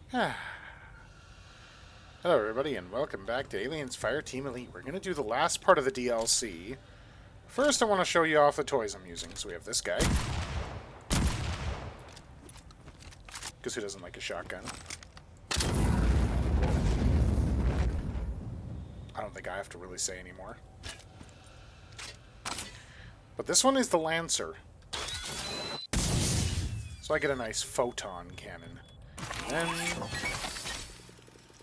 Hello everybody and welcome back to Aliens Fireteam Elite. We're going to do the last part of the DLC. First I want to show you off the toys I'm using. So we have this guy. Because who doesn't like a shotgun? I don't think I have to really say anymore. But this one is the Lancer. So I get a nice photon cannon. And then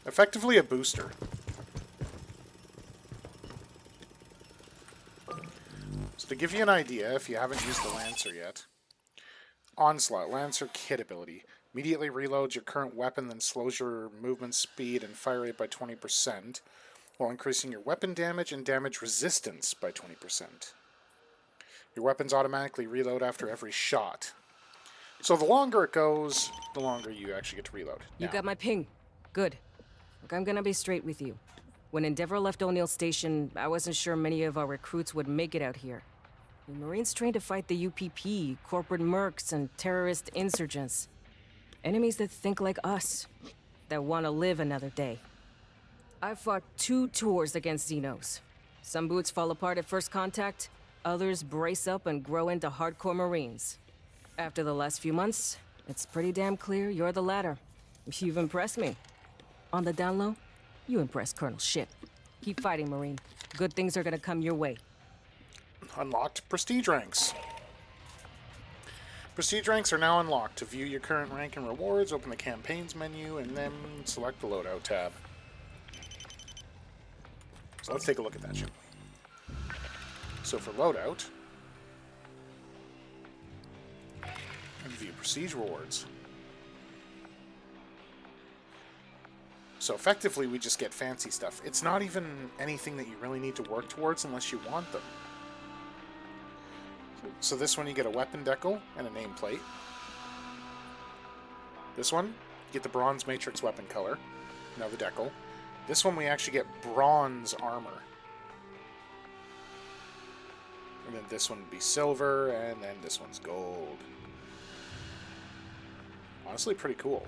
effectively a booster. So to give you an idea, if you haven't used the Lancer yet, Onslaught, Lancer kit ability. Immediately reloads your current weapon, then slows your movement speed and fire rate by 20%, while increasing your weapon damage and damage resistance by 20%. Your weapons automatically reload after every shot. So the longer it goes, the longer you actually get to reload. You Now, got my ping. Good. Look, I'm gonna be straight with you. When Endeavor left O'Neill Station, I wasn't sure many of our recruits would make it out here. The Marines trained to fight the UPP, corporate mercs, and terrorist insurgents. Enemies that think like us, that want to live another day. I fought 2 tours against Xenos. Some boots fall apart at first contact, others brace up and grow into hardcore Marines. After the last few months, it's pretty damn clear you're the latter. You've impressed me. On the down low, you impressed Colonel Shit. Keep fighting, Marine. Good things are gonna come your way. unlocked prestige ranks. Prestige ranks are now unlocked. To view your current rank and rewards, open the campaigns menu and then select the loadout tab. So let's take a look at that, shall we? So for loadout, and view prestige rewards. So effectively, we just get fancy stuff. It's not even anything that you really need to work towards unless you want them. So this one, you get a weapon decal and a nameplate. This one, you get the bronze matrix weapon color, another decal. This one, we actually get bronze armor. And then this one would be silver, and then this one's gold. Honestly, pretty cool,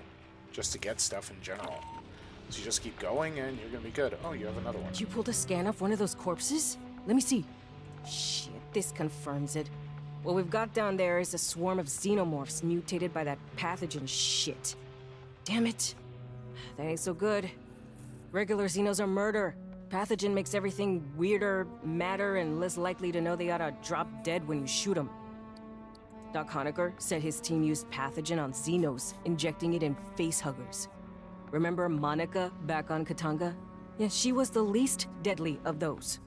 just to get stuff in general. So you just keep going, and you're gonna be good. Oh, you have another one. Did you pull the scan off one of those corpses? Let me see. Shit, this confirms it. What we've got down there is a swarm of xenomorphs mutated by that pathogen shit. Damn it. That ain't so good. Regular xenos are murder. Pathogen makes everything weirder, madder, and less likely to know they oughta drop dead when you shoot them. Doc Honecker said his team used pathogen on xenos, injecting it in facehuggers. Remember Monica back on Katanga? Yeah, she was the least deadly of those.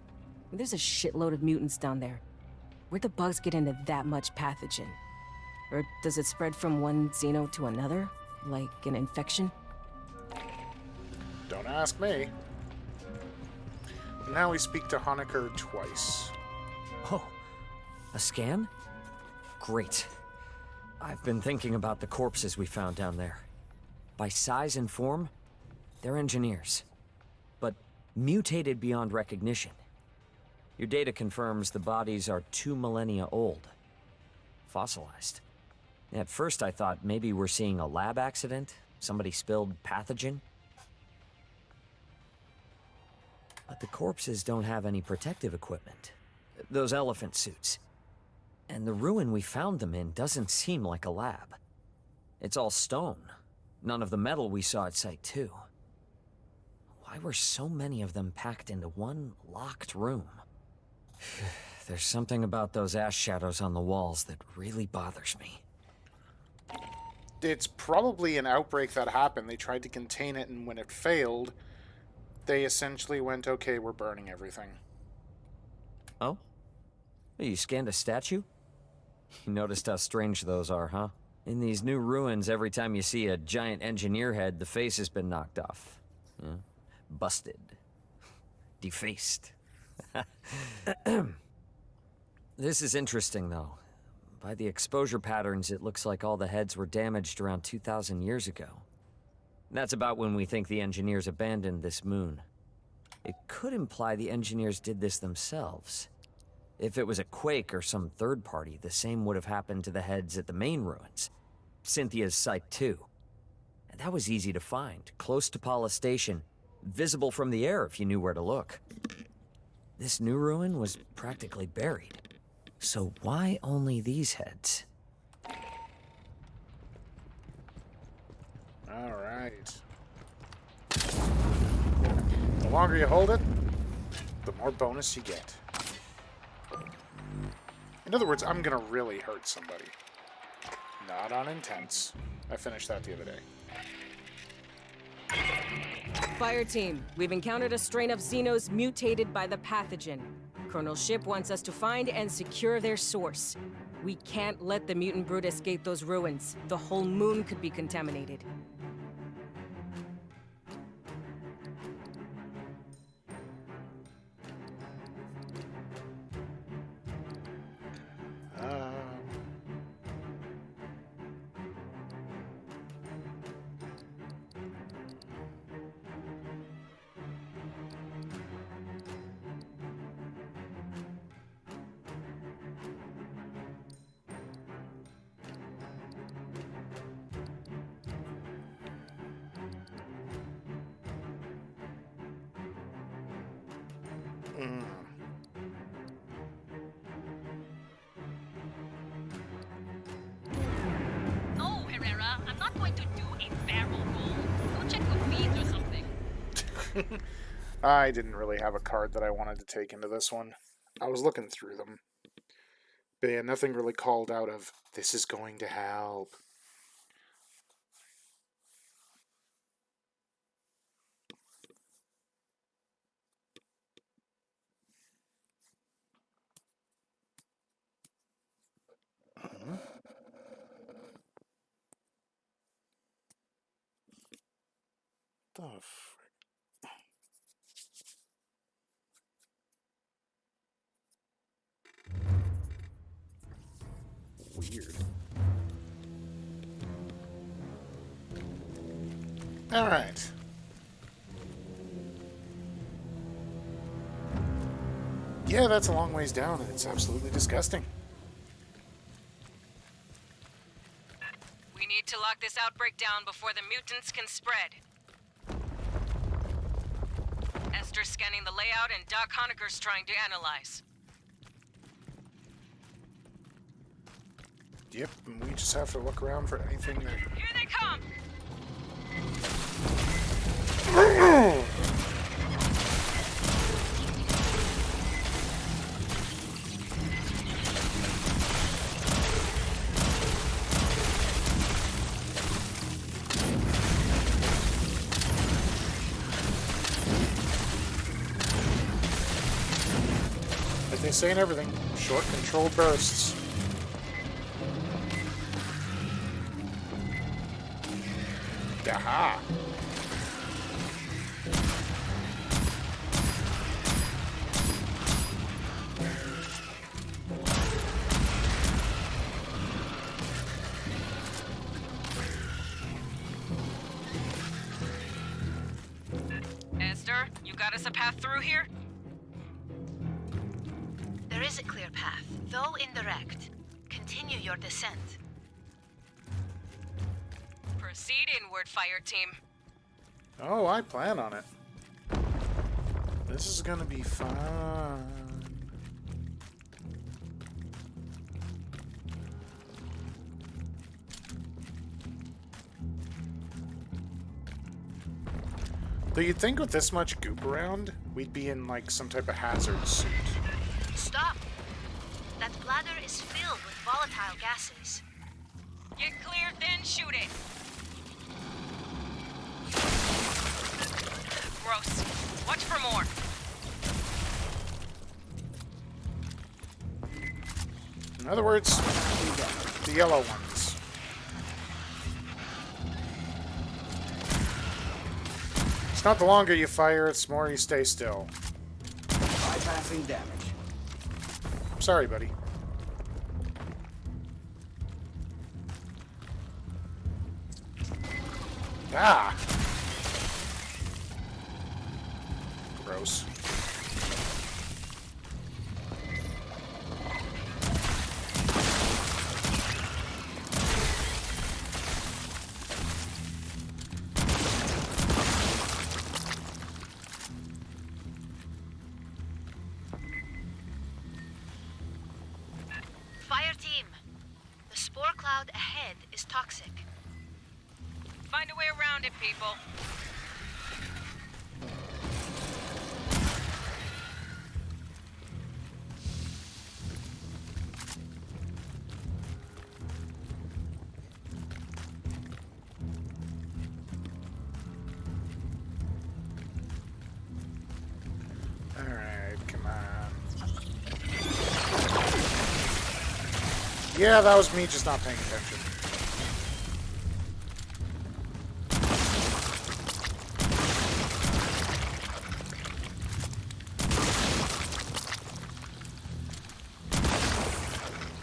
There's a shitload of mutants down there. Where'd the bugs get into that much pathogen? Or does it spread from one xeno to another? Like an infection? Don't ask me. Now we speak to Honecker twice. Oh, a scan? Great. I've been thinking about the corpses we found down there. By size and form, they're engineers. But mutated beyond recognition. Your data confirms the bodies are 2 millennia old. Fossilized. At first I thought maybe we're seeing a lab accident. Somebody spilled pathogen. But the corpses don't have any protective equipment. Those elephant suits. And the ruin we found them in doesn't seem like a lab. It's all stone. None of the metal we saw at Site 2. Why were so many of them packed into one locked room? There's something about those ash shadows on the walls that really bothers me. It's probably an outbreak that happened. They tried to contain it, and when it failed, they essentially went, okay, we're burning everything. Oh? You scanned a statue? You noticed how strange those are, huh? In these new ruins, every time you see a giant engineer head, the face has been knocked off. Yeah. Busted. Defaced. This is interesting, though. By the exposure patterns, it looks like all the heads were damaged around 2,000 years ago. That's about when we think the engineers abandoned this moon. It could imply the engineers did this themselves. If it was a quake or some third party, the same would have happened to the heads at the main ruins. Cynthia's Site 2. That was easy to find, close to Paula Station, visible from the air if you knew where to look. This new ruin was practically buried. So why only these heads? All right. The longer you hold it, the more bonus you get. In other words, I'm gonna really hurt somebody. Not on intense. I finished that the other day. Fireteam, we've encountered a strain of Xenos mutated by the pathogen. Colonel Ship wants us to find and secure their source. We can't let the mutant brood escape those ruins. The whole moon could be contaminated. No, Herrera, I'm not going to do a barrel roll. Go check the feeds or something. I didn't really have a card that I wanted to take into this one. I was looking through them. But yeah, nothing really called out of, this is going to help. The frick? Weird. Alright. Yeah, that's a long ways down, and it's absolutely disgusting. We need to lock this outbreak down before the mutants can spread. Esther's scanning the layout and Doc Honecker's trying to analyze. Yep, and we just have to look around for anything that... Here they come! Like they say in everything, short controlled bursts. Aha! Esther, you got us a path through here? There is a clear path, though indirect. Continue your descent. Proceed inward, Fireteam. Oh, I plan on it. This is gonna be fun. Though you'd think with this much goop around, we'd be in like some type of hazard suit. Stop! That bladder is filled with volatile gases. Get clear, then shoot it. Gross. Watch for more. In other words, the yellow ones. It's not the longer you fire, it's the more you stay still. Bypassing damage. Sorry, buddy. Ah! Gross. find a way around it, people. Alright, come on. Yeah, that was me just not paying attention.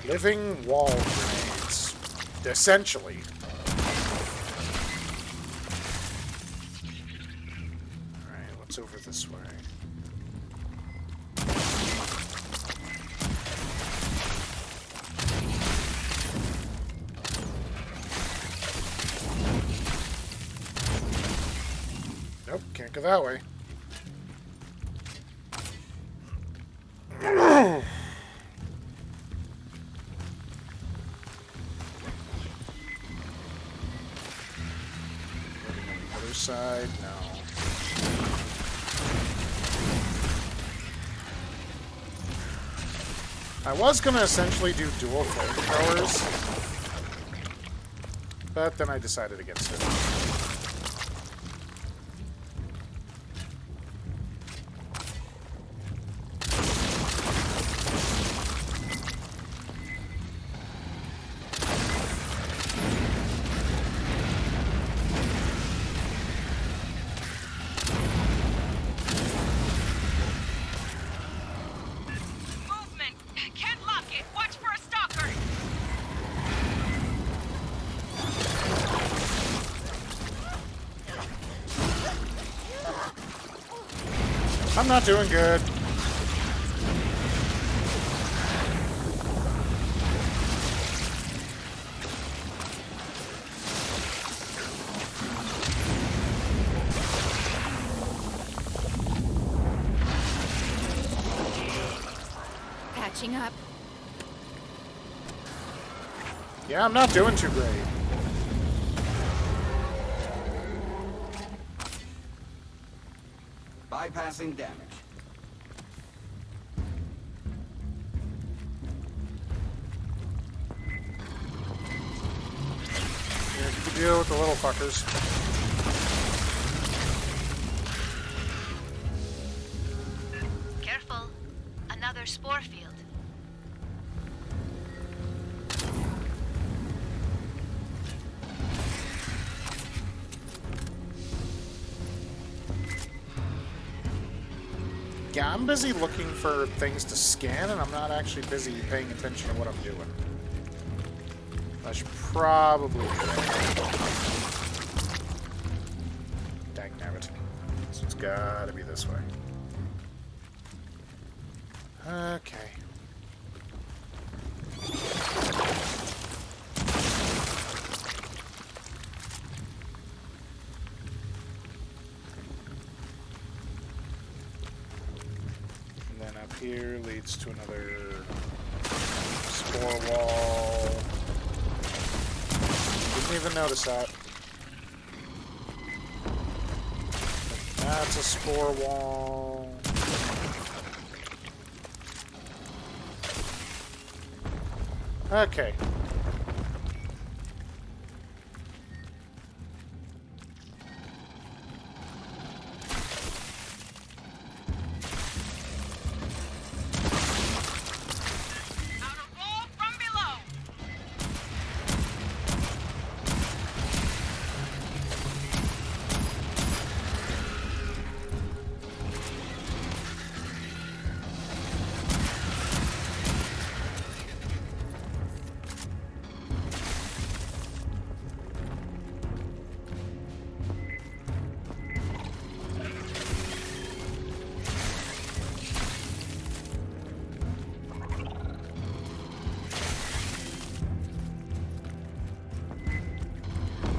Living wall grenades. Essentially. Alright, what's over this way? Nope, can't go that way. Other side, no. I was gonna essentially do dual flamethrowers, but then I decided against it. Movement! Can't lock it! Watch for a stalker! I'm not doing good. Patching up. Yeah, I'm not doing too great. Bypassing damage. Yeah, you can deal with the little fuckers. Careful. Another spore field. Yeah, I'm busy looking for things to scan, and I'm not actually busy paying attention to what I'm doing. I should probably do that. Dang nabbit. So it's gotta be this way. Okay. And then up here leads to another spore wall. Didn't even notice that. That's a spore wall. Okay. Outer wall from below!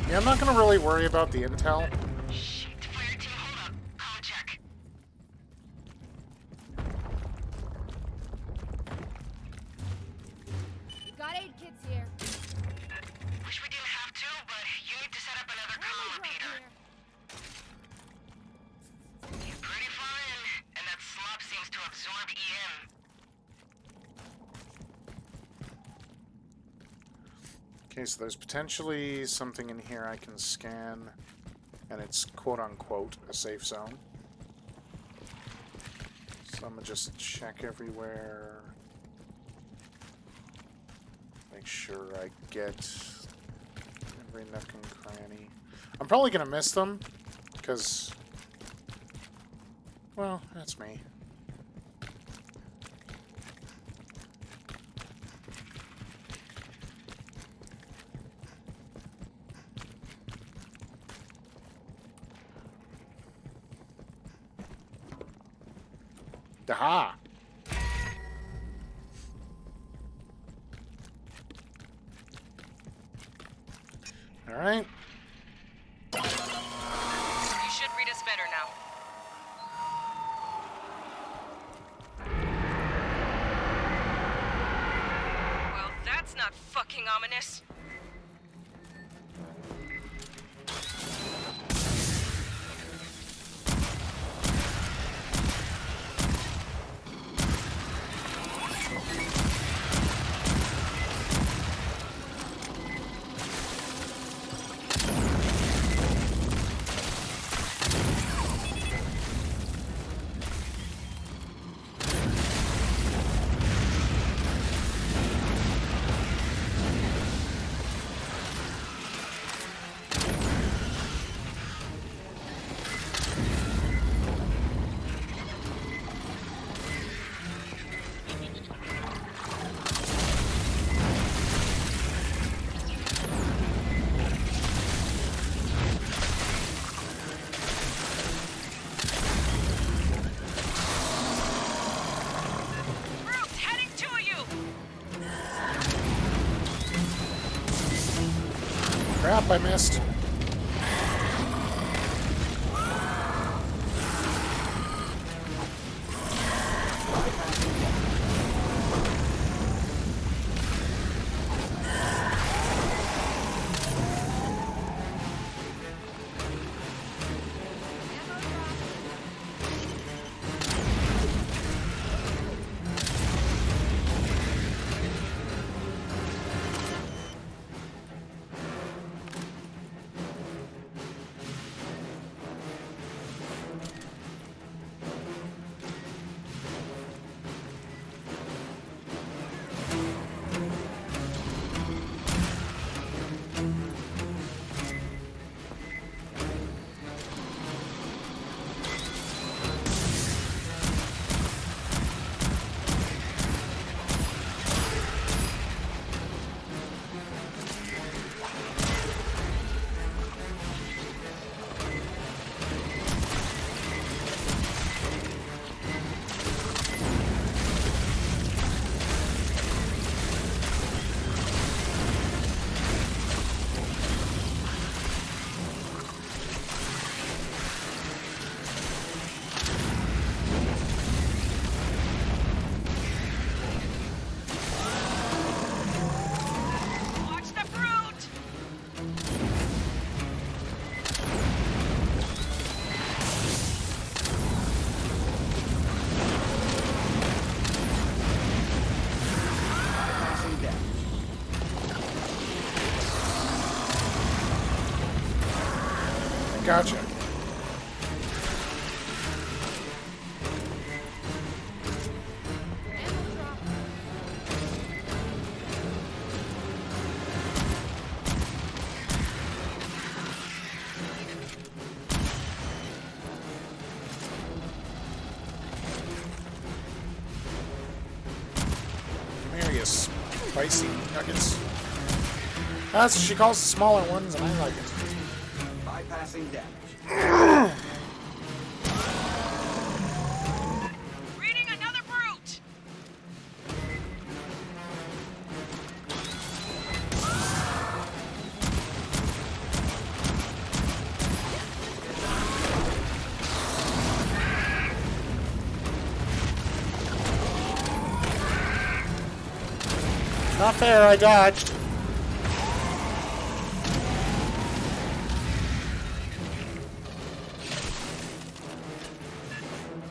Yeah, I'm not gonna really worry about the intel. Shit, Fireteam, hold up. Call check. Got aid kits here. Wish we didn't have to, but you need to set up another call Okay, so there's potentially something in here I can scan, and it's quote-unquote a safe zone. So I'm gonna just check everywhere. Make sure I get every nook and cranny. I'm probably gonna miss them, because, well, that's me. Aha! Alright. You should read us better now. Well, that's not fucking ominous. Crap, I missed. Gotcha. There you spicy nuggets. That's what she calls the smaller ones, and I like it. Bypassing damage. Reading another brute! Not fair, I dodged.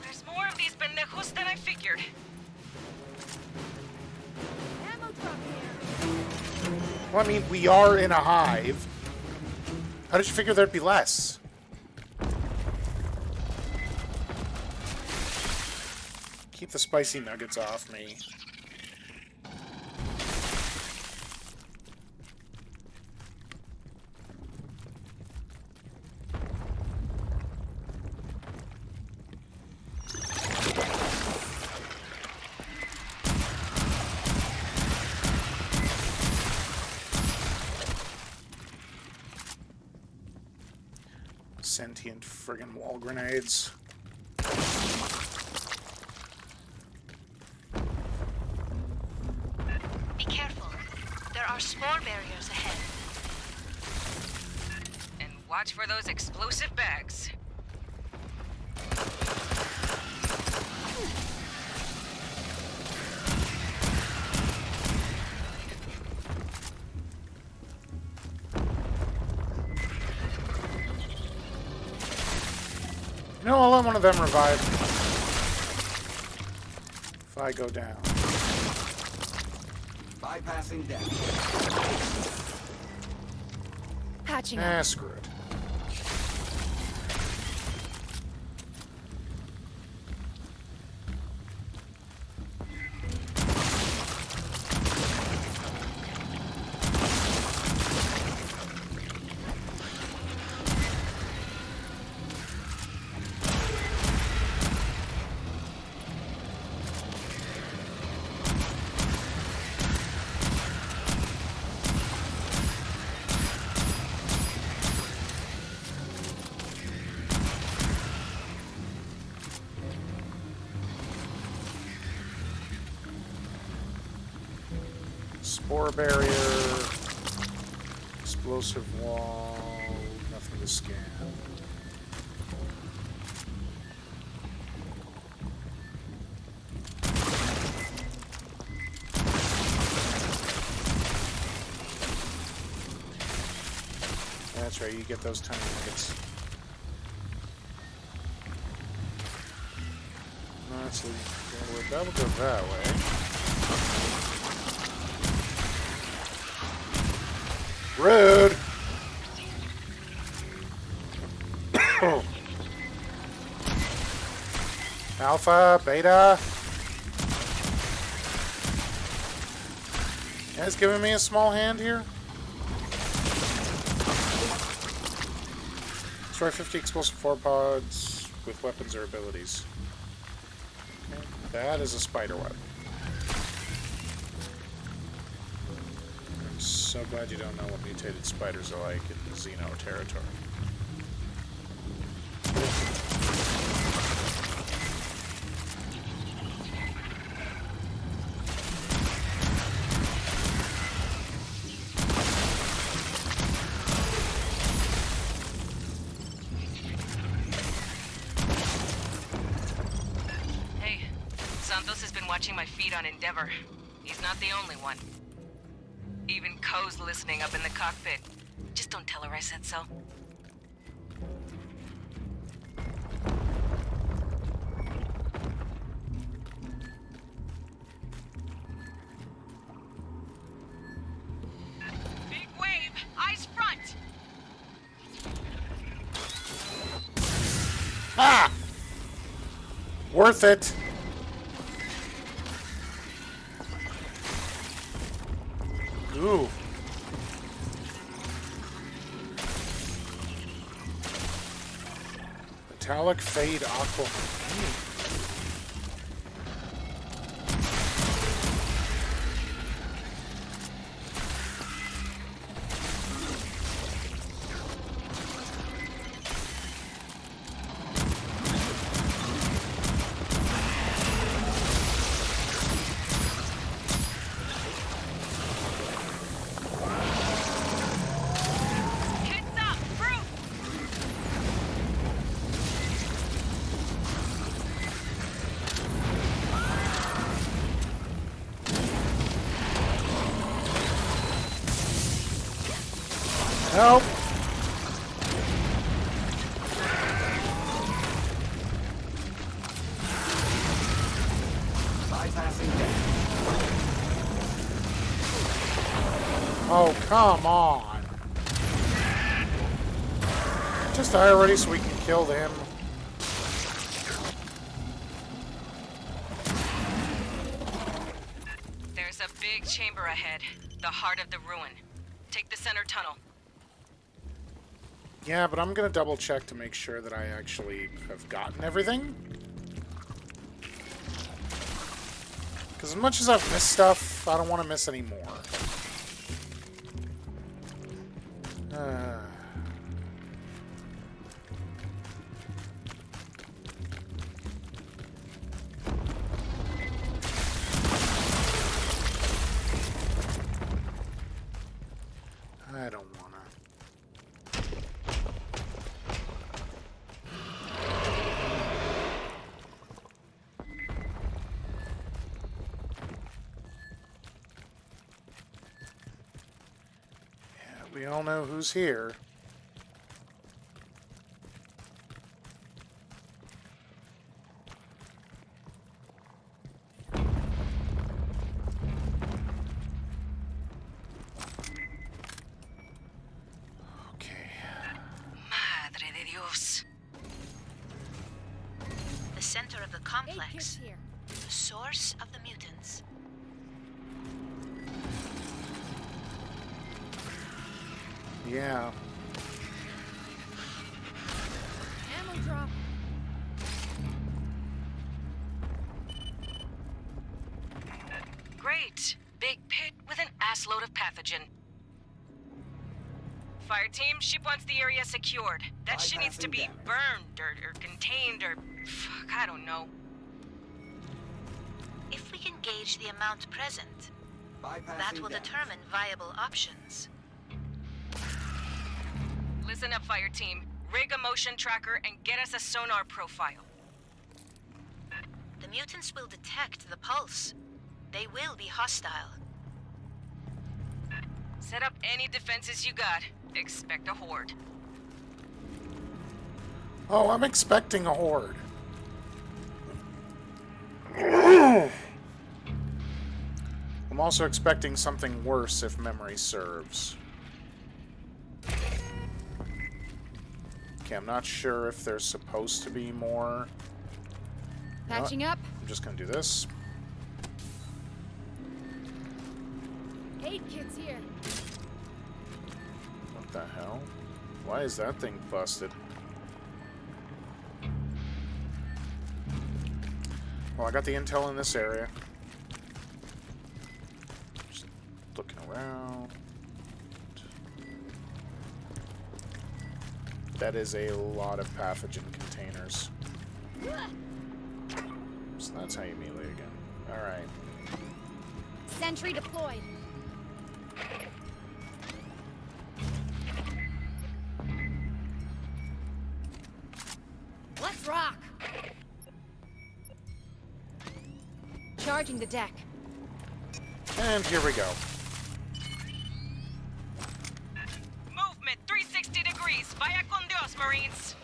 There's more of these pendejos than I figured. Well, I mean, we are in a hive. How did you figure there'd be less? Keep the spicy nuggets off me. Sentient friggin' wall grenades. Be careful. There are spore barriers ahead. And watch for those explosive bags. You know, I'll let one of them revive. If I go down. Bypassing deck. Patching Eh, up. screw it. Spore barrier, explosive wall, nothing to scan. That's right, you get those tiny nuggets. Let's see. That'll go that way. Rude! Alpha, beta. You guys giving me a small hand here? Destroy 50 explosive forepods with weapons or abilities. Okay, that is a spider web. I'm so glad you don't know what mutated spiders are like in the Xeno territory. Hey, Santos has been watching my feed on Endeavor. He's not the only one. Even Ko's listening up in the cockpit. Just don't tell her I said so. Big wave! Eyes front! Ah! Worth it! Ooh. Metallic Fade Aqua. Heads up, Bruce! Help! Bypassing deck. Oh, come on. Just die already so we can kill him. There's a big chamber ahead. The heart of the ruin. Take the center tunnel. Yeah, but I'm gonna double check to make sure that I actually have gotten everything. Because as much as I've missed stuff, I don't want to miss any more. I don't wanna. Yeah, we all know who's here. Madre de Dios. The center of the 8 complex. kids here. The source of the mutants. Yeah. Ammo drop. Great. Big pit with an assload of pathogen. Fireteam, ship wants the area secured. That shit needs to be Bypassing damage. burned or contained or... Fuck, I don't know. If we can gauge the amount present, Bypassing that will damage. determine viable options. Listen up, Fireteam. Rig a motion tracker and get us a sonar profile. The mutants will detect the pulse. They will be hostile. Set up any defenses you got. Expect a horde. Oh, I'm expecting a horde. I'm also expecting something worse if memory serves. Okay, I'm not sure if there's supposed to be more. Patching up. I'm just gonna do this. 8 kids here. What the hell? Why is that thing busted? Well, I got the intel in this area. Just looking around. That is a lot of pathogen containers. So that's how you melee again. Alright. Sentry deployed. Let's rock. Charging the deck. And here we go. Movement 360 degrees. Vaya con Dios, Marines.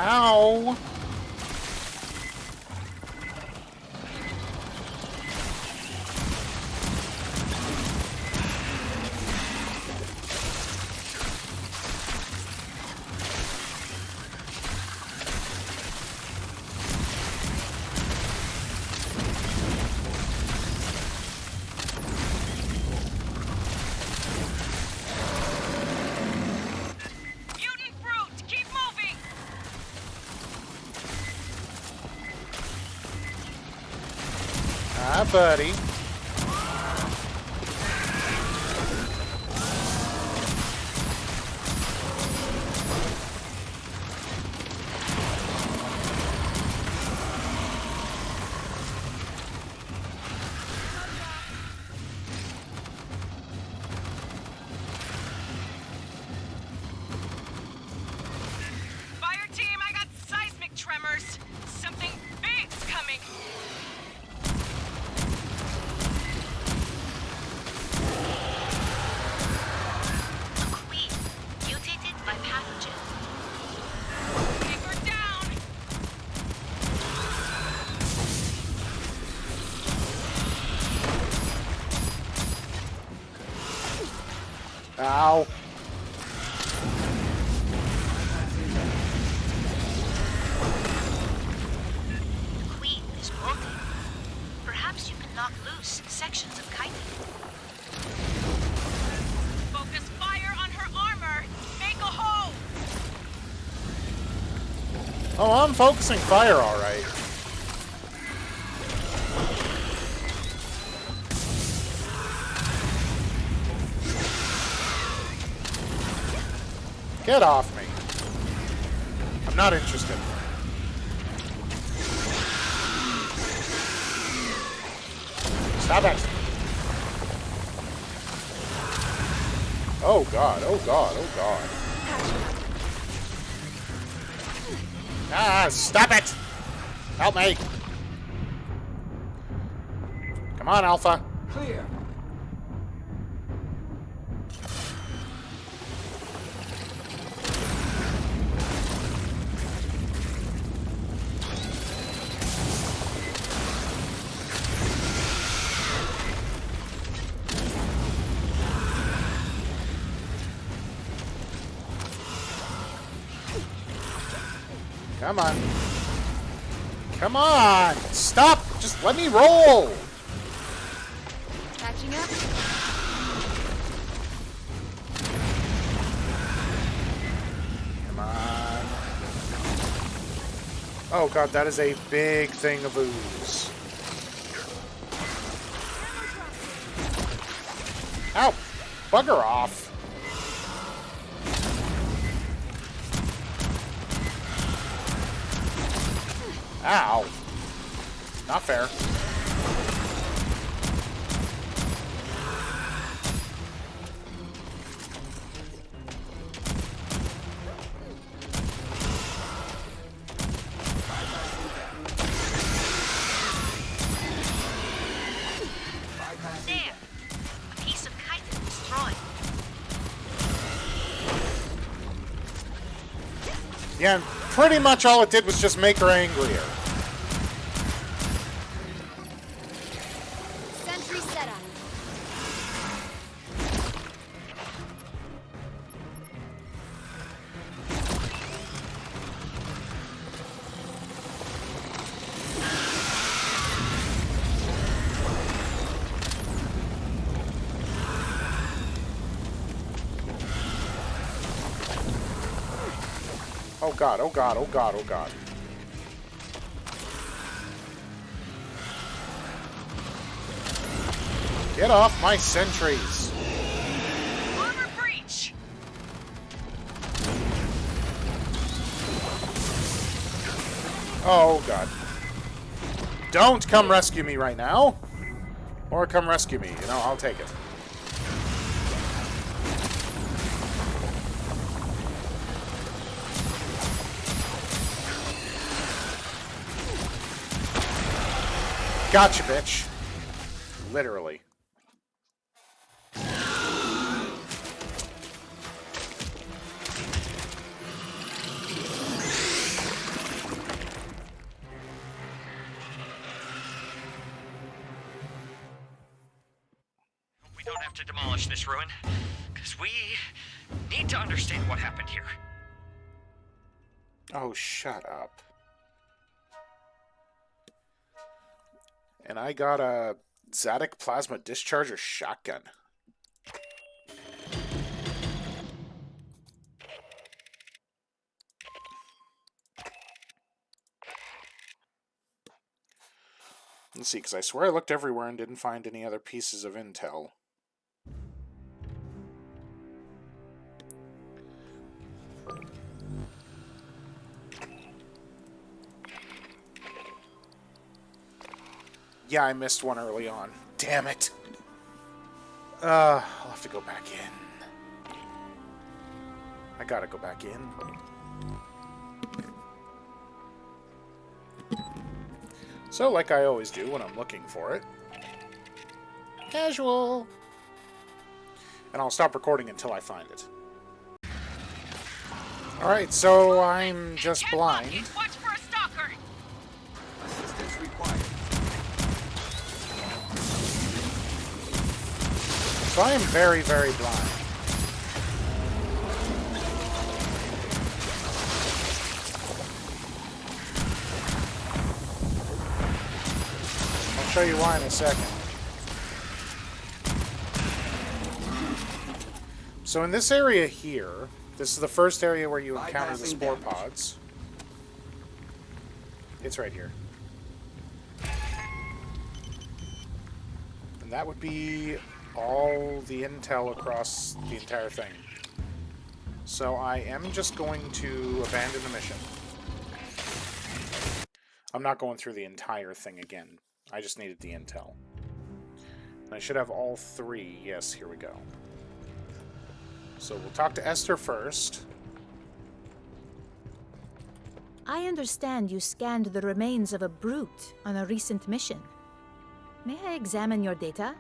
Ow! Mutant brute, keep moving. Hi, buddy. Fireteam, I got seismic tremors. Something big's coming. Ow. The queen is bolted. Perhaps you can knock loose sections of chitin. Focus fire on her armor. Make a hole. Oh, I'm focusing fire all right. Get off me. I'm not interested. Stop it. Oh god, oh god, oh god. Ah, stop it! Help me! Come on, Alpha. Clear. Come on. Come on! Stop! Just let me roll! Patching up. Come on. Oh god, that is a big thing of ooze. Ow! Bugger off! Ow. Not fair. There. A piece of chitin destroyed. Yeah, and pretty much all it did was just make her angrier. Sentry set up. Oh god, oh god, oh god, oh god. Get off my sentries! Armor breach. Oh god. Don't come rescue me right now! Or come rescue me, you know, I'll take it. Gotcha, bitch. Literally. We don't have to demolish this ruin, because we need to understand what happened here. Oh, shut up. And I got a Zadok Plasma Discharger Shotgun. Let's see, because I swear I looked everywhere and didn't find any other pieces of intel. Yeah, I missed one early on. Damn it. I'll have to go back in. I gotta go back in. So, like I always do when I'm looking for it. Casual. And I'll stop recording until I find it. Alright, so I'm just Get blind. buckets. Watch for a stalker. Assistance required. So I am very, very blind. tell you why in a second. So in this area here, this is the first area where you encounter the spore pods. It's right here. And that would be all the intel across the entire thing. So I am just going to abandon the mission. I'm not going through the entire thing again. I just needed the intel. I should have all three. Yes, here we go. So we'll talk to Esther first. I understand you scanned the remains of a brute on a recent mission. May I examine your data?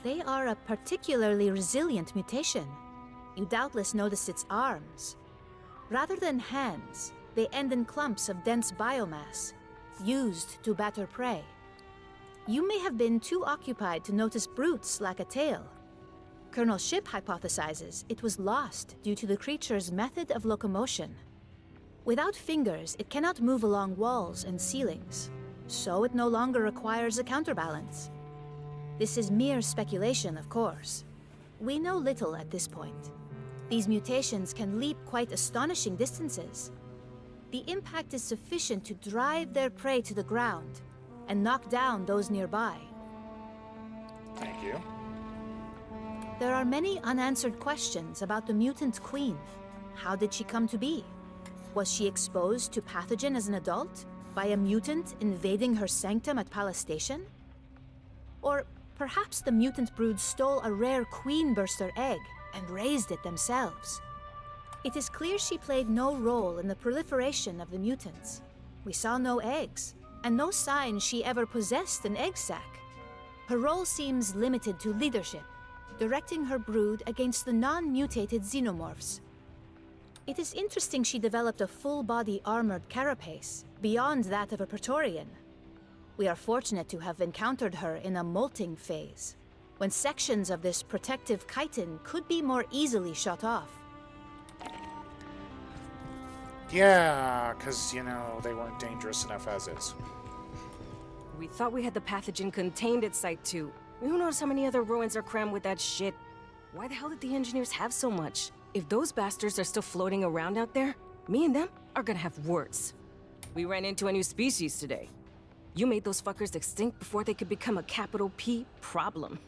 They are a particularly resilient mutation. You doubtless noticed its arms. Rather than hands, they end in clumps of dense biomass, used to batter prey. You may have been too occupied to notice brutes lack a tail. Colonel Ship hypothesizes it was lost due to the creature's method of locomotion. Without fingers, it cannot move along walls and ceilings, so it no longer requires a counterbalance. This is mere speculation, of course. We know little at this point. These mutations can leap quite astonishing distances. The impact is sufficient to drive their prey to the ground and knock down those nearby. Thank you. There are many unanswered questions about the mutant queen. How did she come to be? Was she exposed to pathogen as an adult by a mutant invading her sanctum at Palace Station? Or perhaps the mutant brood stole a rare queen burster egg and raised it themselves. It is clear she played no role in the proliferation of the mutants. We saw no eggs, and no sign she ever possessed an egg sac. Her role seems limited to leadership, directing her brood against the non-mutated xenomorphs. It is interesting she developed a full-body armored carapace, beyond that of a Praetorian. We are fortunate to have encountered her in a molting phase, when sections of this protective chitin could be more easily shut off. Yeah, because, you know, they weren't dangerous enough as is. We thought we had the pathogen contained at Site 2. Who knows how many other ruins are crammed with that shit? Why the hell did the engineers have so much? If those bastards are still floating around out there, me and them are gonna have words. We ran into a new species today. You made those fuckers extinct before they could become a capital P problem.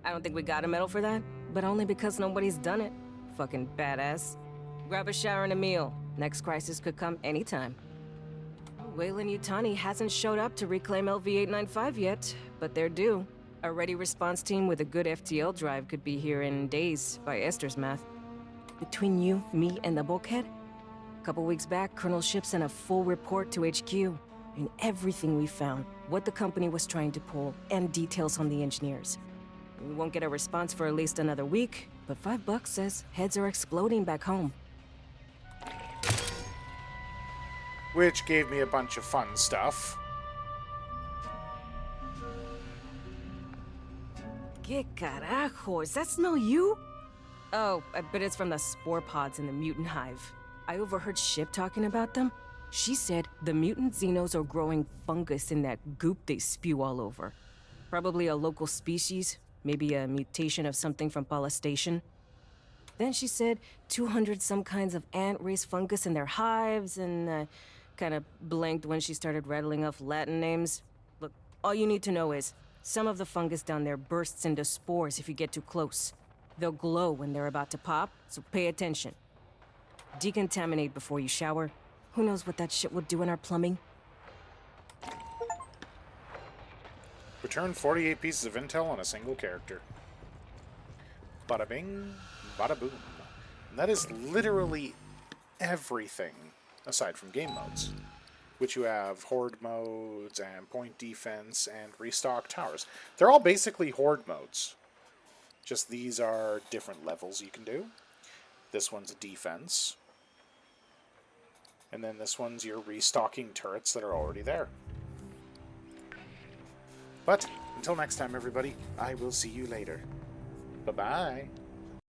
I don't think we got a medal for that, but only because nobody's done it. Fucking badass. Grab a shower and a meal. Next crisis could come anytime. Weyland Yutani hasn't showed up to reclaim LV-895 yet, but they're due. A ready response team with a good FTL drive could be here in days, by Esther's math. Between you, me, and the bulkhead? A couple weeks back, Colonel Ship sent a full report to HQ. In everything we found, what the company was trying to pull, and details on the engineers. We won't get a response for at least another week, but $5 says heads are exploding back home. Which gave me a bunch of fun stuff. Que carajo, is that smell you? Oh, I bet it's from the spore pods in the mutant hive. I overheard Ship talking about them. She said the mutant xenos are growing fungus in that goop they spew all over. Probably a local species, maybe a mutation of something from Palace Station. Then she said 200 some kinds of ant race fungus in their hives, and kind of blanked when she started rattling off Latin names. Look, all you need to know is some of the fungus down there bursts into spores if you get too close. They'll glow when they're about to pop, so pay attention. Decontaminate before you shower. Who knows what that shit will do in our plumbing? Return 48 pieces of intel on a single character. Bada bing, bada boom. And that is literally everything aside from game modes, which you have horde modes and point defense and restock towers. They're all basically horde modes. Just these are different levels you can do. This one's a defense. And then this one's your restocking turrets that are already there. But until next time, everybody, I will see you later. Bye-bye.